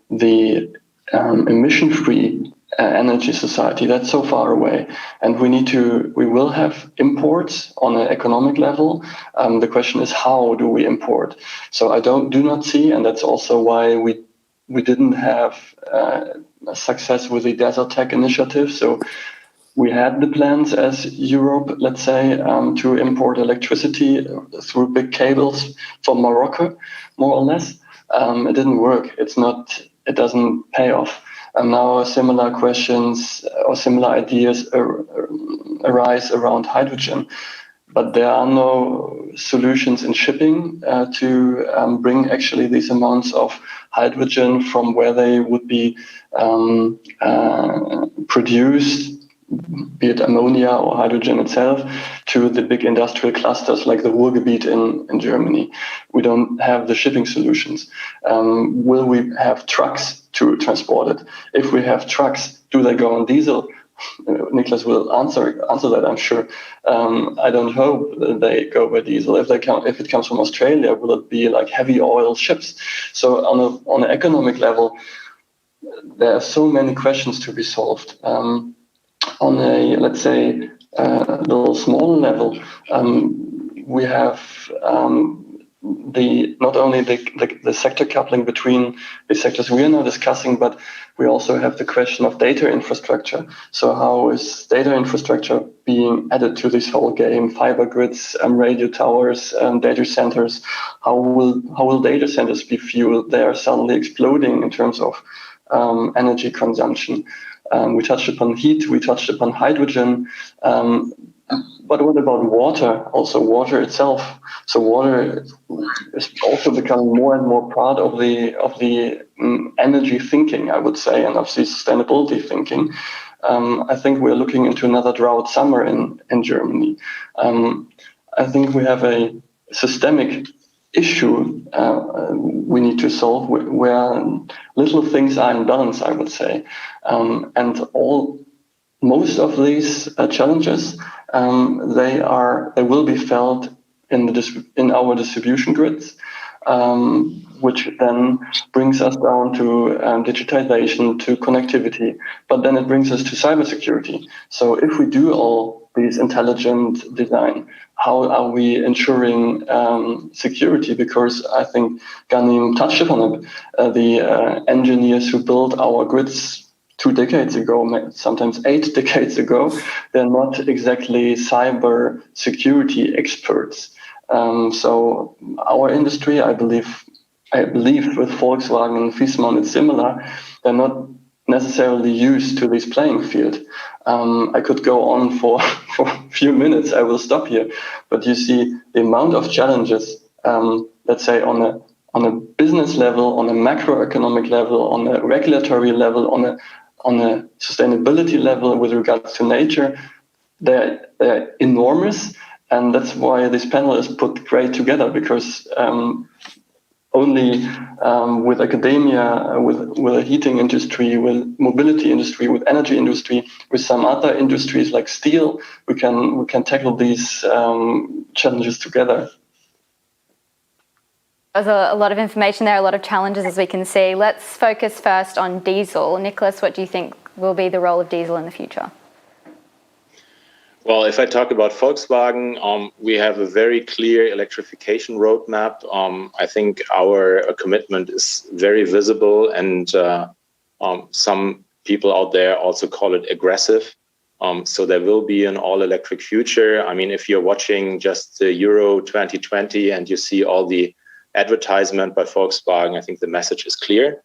the emission-free energy society. That's so far away, and we will have imports on an economic level. The question is, how do we import? So I do not see, and that's also why we didn't have success with the Desert Tech initiative. So we had the plans as Europe, let's say, to import electricity through big cables from Morocco, more or less. It didn't work. It doesn't pay off. And now similar questions or similar ideas arise around hydrogen. But there are no solutions in shipping to bring actually these amounts of hydrogen from where they would be produced, be it ammonia or hydrogen itself, to the big industrial clusters like the Ruhrgebiet in Germany. We don't have the shipping solutions. Will we have trucks to transport it? If we have trucks, do they go on diesel? Niklas will answer that, I'm sure. I don't hope that they go by diesel. If it comes from Australia, will it be like heavy oil ships? So on an economic level, there are so many questions to be solved. On a, let's say, little smaller level, we have not only the sector coupling between the sectors we are now discussing, but we also have the question of data infrastructure. So how is data infrastructure being added to this whole game? Fiber grids, radio towers, data centers. How will data centers be fueled? They are suddenly exploding in terms of energy consumption. We touched upon heat, we touched upon hydrogen, but what about water? Also water itself. So water is also becoming more and more part of the energy thinking, I would say, and of the sustainability thinking. I think we're looking into another drought summer in Germany. I think we have a systemic issue we need to solve where little things are in balance, I would say. And most of these challenges, they will be felt in our distribution grids, which then brings us down to digitization, to connectivity, but then it brings us to cybersecurity. So if we do all these intelligent design, how are we ensuring security? Because I think Ghanim touched upon it. The engineers who built our grids 2 decades ago, sometimes 8 decades ago, they're not exactly cyber security experts. So our industry, I believe with Volkswagen and Viessman, it's similar. They're not necessarily used to this playing field. I could go on for a few minutes. I will stop here. But you see the amount of challenges, let's say on a business level, on a macroeconomic level, on a regulatory level, on a sustainability level with regards to nature, they're enormous. And that's why this panel is put great together, because only with academia, with the heating industry, with mobility industry, with energy industry, with some other industries like steel, we can tackle these challenges together. There's a lot of information there, a lot of challenges, as we can see. Let's focus first on diesel. Niklas, what do you think will be the role of diesel in the future? Well, if I talk about Volkswagen, we have a very clear electrification roadmap. I think our commitment is very visible, and some people out there also call it aggressive. So there will be an all-electric future. I mean, if you're watching just the Euro 2020 and you see all the advertisement by Volkswagen, I think the message is clear.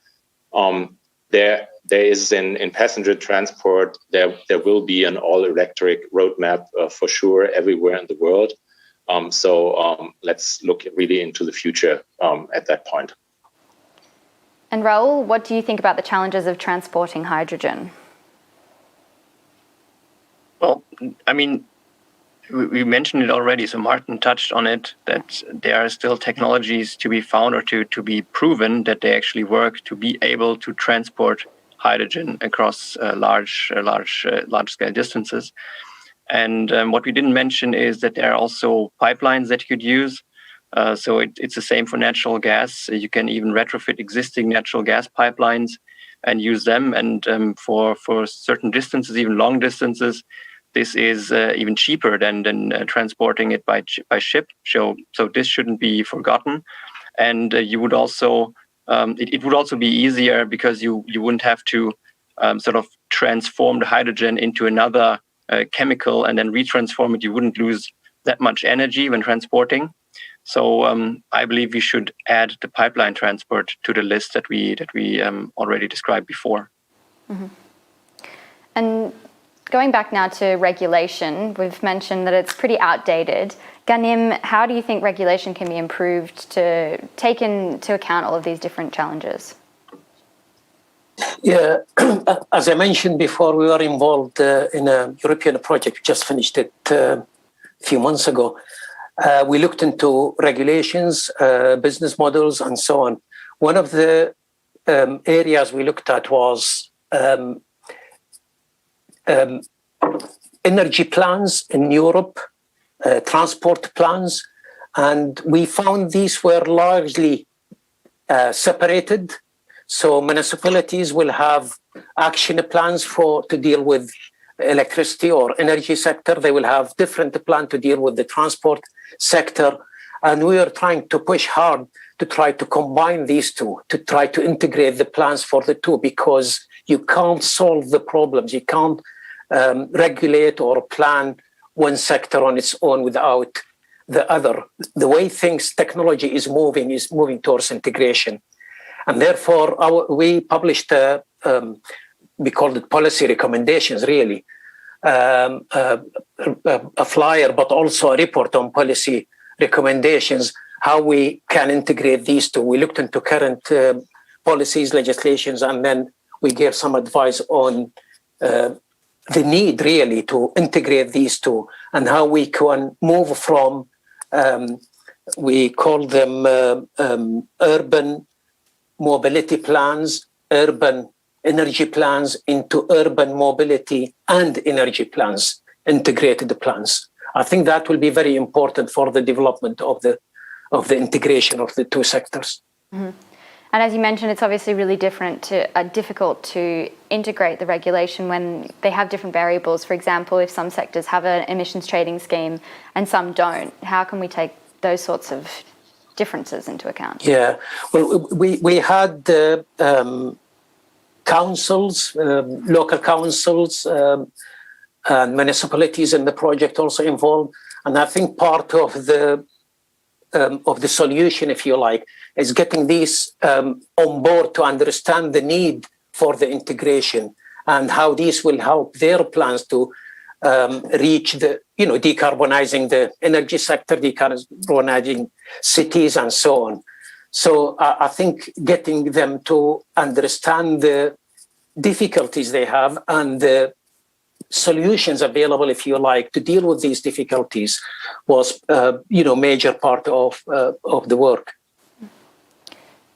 There is in passenger transport, there will be an all-electric roadmap for sure everywhere in the world. So let's look really into the future at that point. And Raoul, what do you think about the challenges of transporting hydrogen? Well, I mean, we mentioned it already, so Martin touched on it, that there are still technologies to be found or to be proven that they actually work to be able to transport hydrogen across large-scale distances. And what we didn't mention is that there are also pipelines that you could use. So it's the same for natural gas. You can even retrofit existing natural gas pipelines and use them. And for certain distances, even long distances, this is even cheaper than transporting it by ship. So this shouldn't be forgotten. And you would also it would also be easier because you wouldn't have to sort of transform the hydrogen into another chemical and then retransform it. You wouldn't lose that much energy when transporting. So I believe we should add the pipeline transport to the list that we already described before. Mm-hmm. And going back now to regulation, we've mentioned that it's pretty outdated. Ghanim, how do you think regulation can be improved to take into account all of these different challenges? Yeah, as I mentioned before, we were involved in a European project. We just finished it a few months ago. We looked into regulations, business models, and so on. One of the areas we looked at was energy plans in Europe, transport plans, and we found these were largely separated. So municipalities will have action plans to deal with electricity or energy sector. They will have different plan to deal with the transport sector. And we are trying to push hard to try to combine these two, to try to integrate the plans for the two, because you can't solve the problems. You can't regulate or plan one sector on its own without the other. The way technology is moving towards integration. And therefore, we published, we called it policy recommendations, really, a flyer, but also a report on policy recommendations, how we can integrate these two. We looked into current policies, legislations, and then we gave some advice on the need, really, to integrate these two and how we can move from, we call them urban mobility plans, urban energy plans, into urban mobility and energy plans, integrated plans. I think that will be very important for the development of the integration of the two sectors. Mm-hmm. And as you mentioned, it's obviously really difficult to integrate the regulation when they have different variables. For example, if some sectors have an emissions trading scheme and some don't, how can we take those sorts of differences into account? Yeah, well, we had councils, local councils, and municipalities in the project also involved. And I think part of the solution, if you like, is getting these on board to understand the need for the integration and how these will help their plans to reach decarbonizing the energy sector, decarbonizing cities, and so on. So I think getting them to understand the difficulties they have and the solutions available, if you like, to deal with these difficulties was, major part of the work.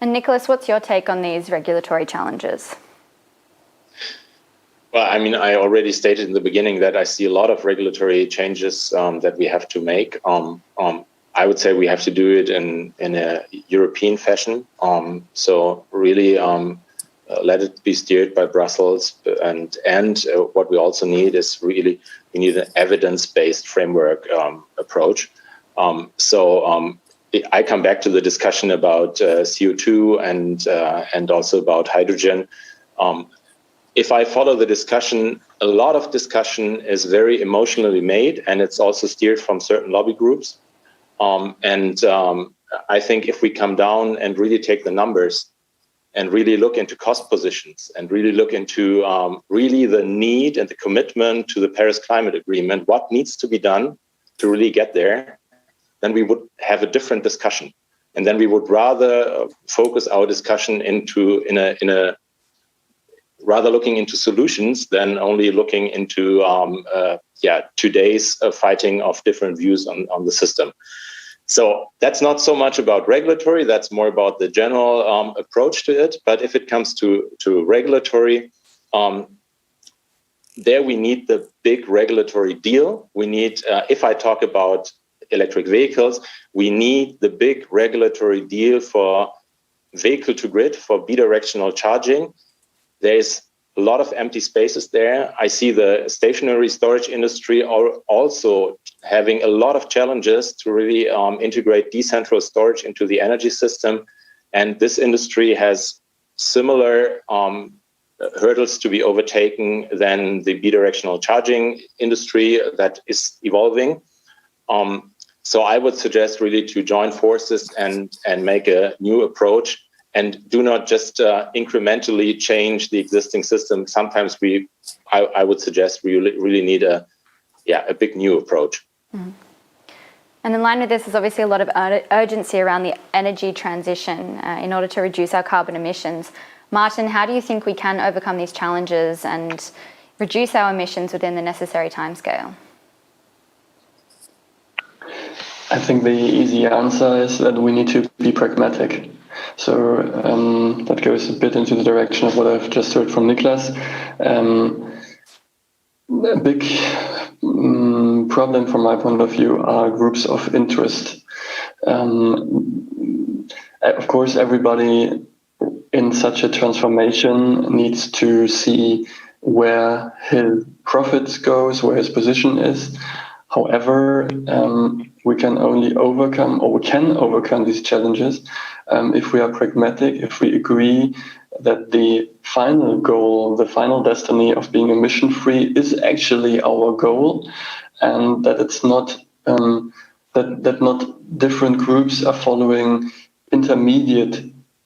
And Niklas, what's your take on these regulatory challenges? Well, I mean, I already stated in the beginning that I see a lot of regulatory changes that we have to make. I would say we have to do it in a European fashion. So really let it be steered by Brussels. And what we also need is we need an evidence-based framework approach. I come back to the discussion about CO2 and also about hydrogen. If I follow the discussion, a lot of discussion is very emotionally made, and it's also steered from certain lobby groups. I think if we come down and really take the numbers and really look into cost positions and really look into really the need and the commitment to the Paris Climate Agreement, what needs to be done to really get there, then we would have a different discussion. And then we would rather focus our discussion rather looking into solutions than only looking into today's fighting of different views on the system. So that's not so much about regulatory, that's more about the general approach to it. But if it comes to regulatory, there we need the big regulatory deal. We need, if I talk about electric vehicles, we need the big regulatory deal for vehicle to grid, for bidirectional charging. there's a lot of empty spaces there. I see the stationary storage industry also having a lot of challenges to really integrate decentralized storage into the energy system. And this industry has similar hurdles to be overtaken than the bidirectional charging industry that is evolving. So I would suggest really to join forces and make a new approach, and do not just incrementally change the existing system. Sometimes I would suggest we really need a big new approach. Mm-hmm. And in line with this, there's obviously a lot of urgency around the energy transition in order to reduce our carbon emissions. Martin, how do you think we can overcome these challenges and reduce our emissions within the necessary timescale? I think the easy answer is that we need to be pragmatic. So that goes a bit into the direction of what I've just heard from Niklas. A big problem from my point of view are groups of interest. Of course, everybody in such a transformation needs to see where his profits goes, where his position is. However, we can overcome these challenges if we are pragmatic, if we agree that the final goal, the final destiny of being emission-free is actually our goal, and that it's not that not different groups are following intermediate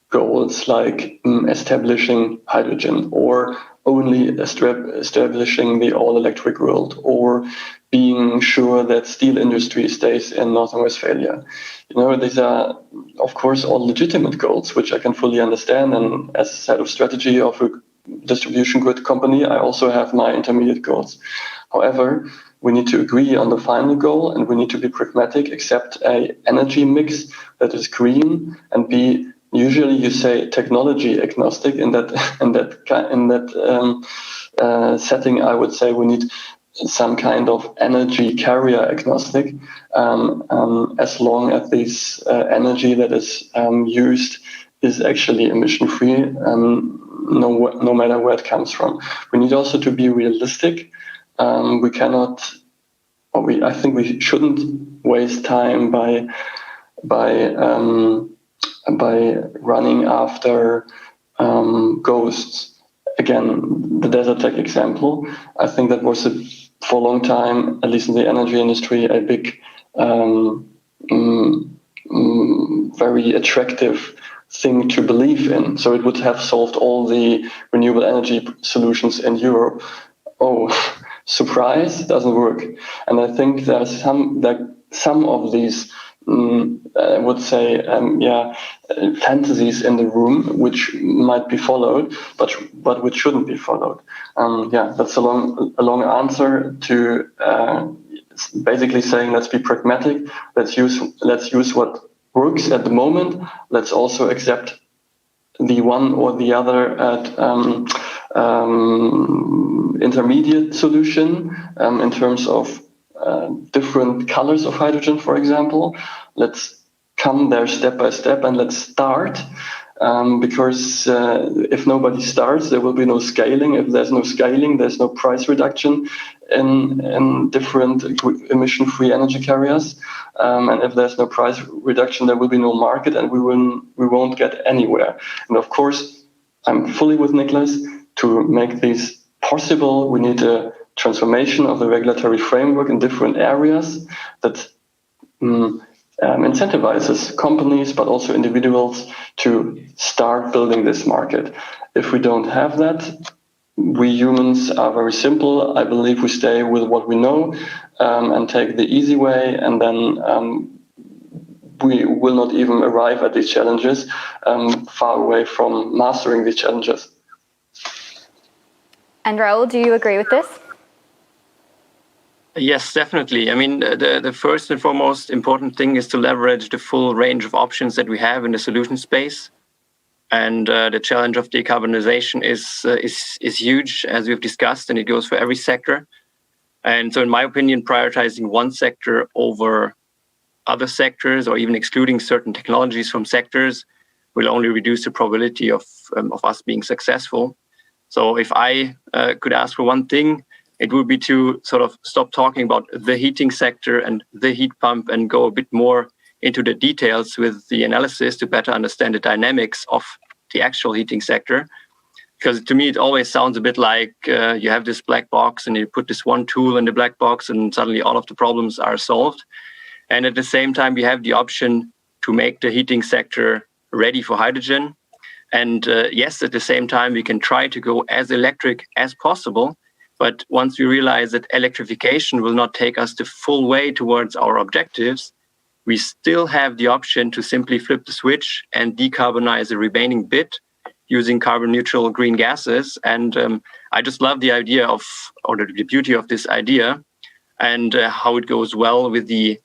goals like establishing hydrogen, or only establishing the all-electric world, or being sure that steel industry stays in North Westphalia. These are, of course, all legitimate goals, which I can fully understand. And as head of strategy of a distribution grid company, I also have my intermediate goals. However, we need to agree on the final goal, and we need to be pragmatic, accept an energy mix that is green, and be, usually you say, technology agnostic. In that setting, I would say we need some kind of energy carrier agnostic, as long as this energy that is used is actually emission-free, no matter where it comes from. We need also to be realistic. We cannot, I think we shouldn't waste time by running after ghosts. Again, the desert tech example, I think that was for a long time, at least in the energy industry, a big, very attractive thing to believe in. So it would have solved all the renewable energy solutions in Europe. Oh, surprise, it doesn't work. And I think there's some of these, I would say, fantasies in the room which might be followed, but which shouldn't be followed. That's a long answer to basically saying, let's be pragmatic. Let's use what works at the moment. Let's also accept the one or the other intermediate solution in terms of different colors of hydrogen, for example. Let's come there step by step, and let's start, because if nobody starts, there will be no scaling. If there's no scaling, there's no price reduction in different emission-free energy carriers, and if there's no price reduction, there will be no market, and we won't get anywhere. And of course, I'm fully with Niklas. To make this possible, we need a transformation of the regulatory framework in different areas that incentivizes companies, but also individuals, to start building this market. If we don't have that, we humans are very simple. I believe we stay with what we know and take the easy way, and then we will not even arrive at these challenges, far away from mastering these challenges. And Raoul, do you agree with this? Yes, definitely. I mean, the first and foremost important thing is to leverage the full range of options that we have in the solution space. And the challenge of decarbonization is huge, as we've discussed, and it goes for every sector. And so in my opinion, prioritizing one sector over other sectors, or even excluding certain technologies from sectors, will only reduce the probability of us being successful. So if I could ask for one thing, it would be to sort of stop talking about the heating sector and the heat pump and go a bit more into the details with the analysis to better understand the dynamics of the actual heating sector. Because to me, it always sounds a bit like you have this black box and you put this one tool in the black box and suddenly all of the problems are solved. And at the same time, we have the option to make the heating sector ready for hydrogen. And yes, at the same time, we can try to go as electric as possible. But once we realize that electrification will not take us the full way towards our objectives, we still have the option to simply flip the switch and decarbonize the remaining bit using carbon neutral green gases. And I just love the idea or the beauty of this idea and how it goes well with the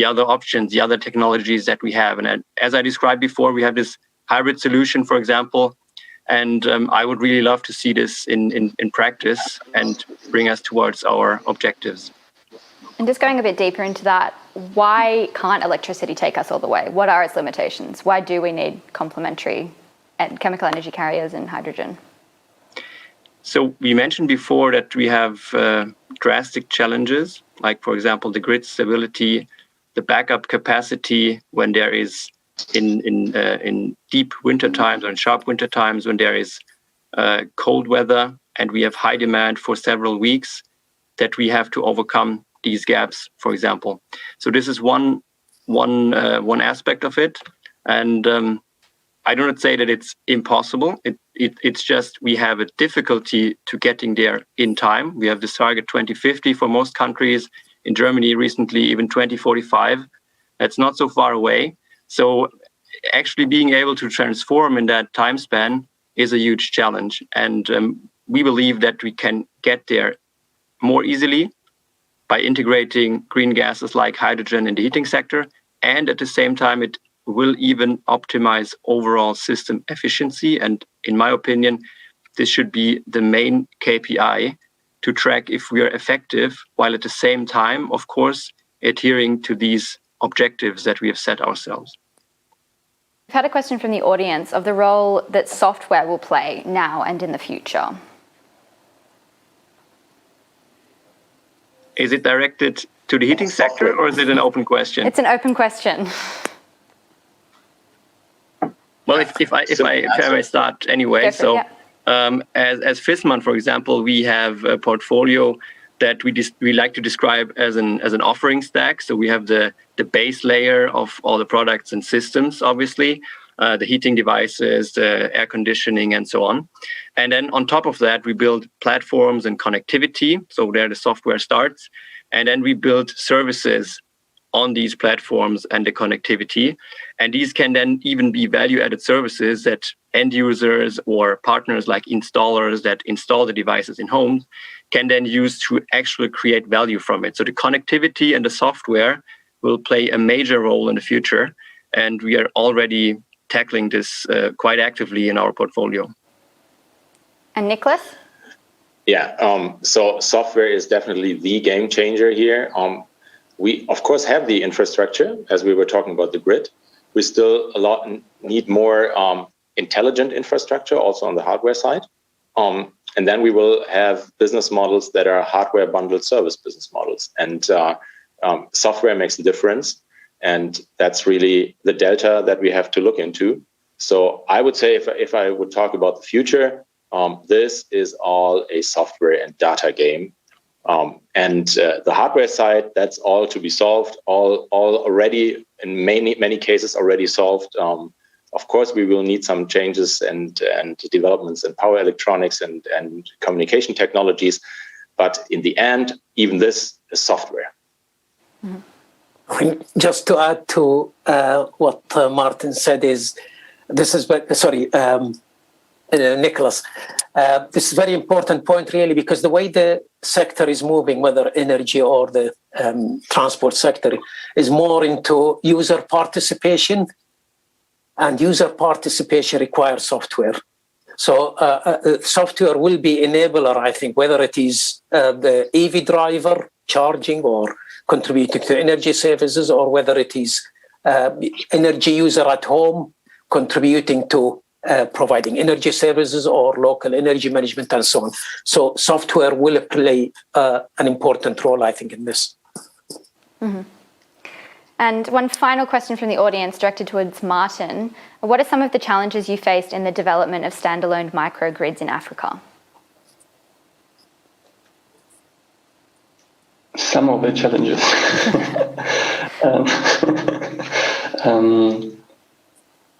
other options, the other technologies that we have. And as I described before, we have this hybrid solution, for example, and I would really love to see this in practice and bring us towards our objectives. And just going a bit deeper into that, why can't electricity take us all the way? What are its limitations? Why do we need complementary and chemical energy carriers and hydrogen? So we mentioned before that we have drastic challenges, like, for example, the grid stability, the backup capacity when there is in deep winter times or in sharp winter times when there is cold weather and we have high demand for several weeks, that we have to overcome these gaps, for example. So this is one aspect of it, and I do not say that it's impossible. It's just we have a difficulty to getting there in time. We have this target 2050 for most countries. In Germany recently, even 2045. That's not so far away. So actually being able to transform in that time span is a huge challenge. And we believe that we can get there more easily by integrating green gases like hydrogen in the heating sector. And at the same time, it will even optimize overall system efficiency. And in my opinion, this should be the main KPI to track if we are effective, while at the same time, of course, adhering to these objectives that we have set ourselves. We've had a question from the audience of the role that software will play now and in the future. Is it directed to the heating sector or is it an open question? It's an open question. Well, if I may start anyway. So as Viessman, for example, we have a portfolio that we like to describe as an offering stack. So we have the base layer of all the products and systems, obviously, the heating devices, the air conditioning, and so on. And then on top of that, we build platforms and connectivity. So there the software starts. And then we build services on these platforms and the connectivity. And these can then even be value-added services that end users or partners like installers that install the devices in homes can then use to actually create value from it. So the connectivity and the software will play a major role in the future. And we are already tackling this quite actively in our portfolio. And Niklas? Yeah, so software is definitely the game changer here. We, of course, have the infrastructure, as we were talking about the grid. We still need more intelligent infrastructure, also on the hardware side. And then we will have business models that are hardware bundled service business models. And software makes a difference. And that's really the delta that we have to look into. So I would say if I would talk about the future, this is all a software and data game. And the hardware side, that's all to be solved, all already, in many cases already solved. Of course, we will need some changes and developments in power electronics and communication technologies. But in the end, even this is software. Mm-hmm. Just to add to what Martin said is, Niklas, this is a very important point, really, because the way the sector is moving, whether energy or the transport sector, is more into user participation, and user participation requires software. So software will be enabler, I think, whether it is the EV driver charging or contributing to energy services, or whether it is energy user at home contributing to providing energy services or local energy management and so on. So software will play an important role, I think, in this. Mm-hmm. And one final question from the audience directed towards Martin. What are some of the challenges you faced in the development of standalone microgrids in Africa? Some of the challenges.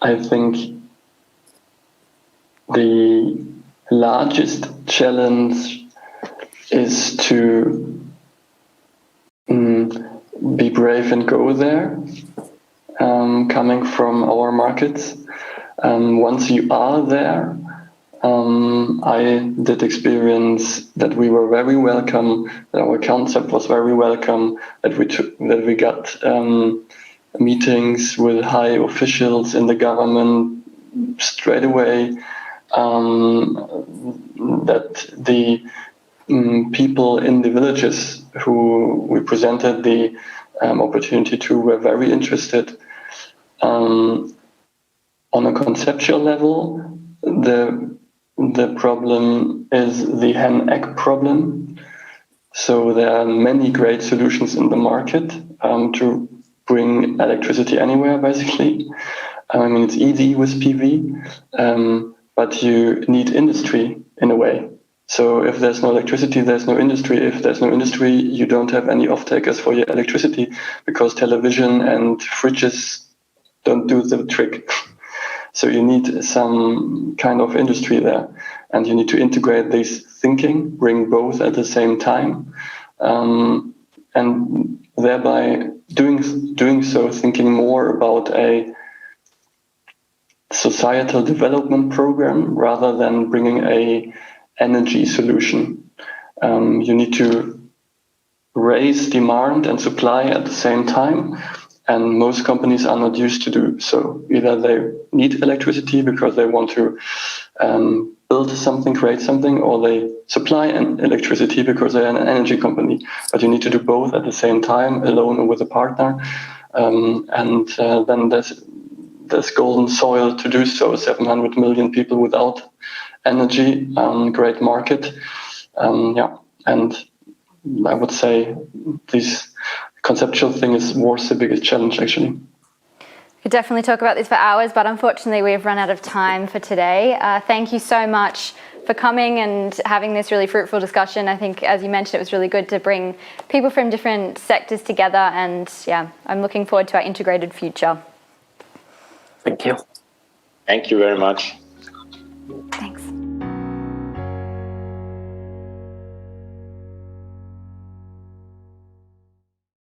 I think the largest challenge is to be brave and go there, coming from our markets. Once you are there, I did experience that we were very welcome, that our concept was very welcome, that we got meetings with high officials in the government straight away, that the people in the villages who we presented the opportunity to were very interested. On a conceptual level, the problem is the hen-egg problem. So there are many great solutions in the market to bring electricity anywhere, basically. I mean, it's easy with PV, but you need industry in a way. So if there's no electricity, there's no industry. If there's no industry, you don't have any off-takers for your electricity because television and fridges don't do the trick. So you need some kind of industry there, and you need to integrate this thinking, bring both at the same time, and thereby doing so, thinking more about a societal development program rather than bringing a energy solution. You need to raise demand and supply at the same time. And most companies are not used to do so. Either they need electricity because they want to build something, create something, or they supply electricity because they're an energy company. But you need to do both at the same time, alone or with a partner. And then there's golden soil to do so. 700 million people without energy, great market. And I would say this conceptual thing was the biggest challenge, actually. We could definitely talk about this for hours, but unfortunately we've run out of time for today. Thank you so much for coming and having this really fruitful discussion. I think, as you mentioned, it was really good to bring people from different sectors together, and I'm looking forward to our integrated future. Thank you. Thank you very much.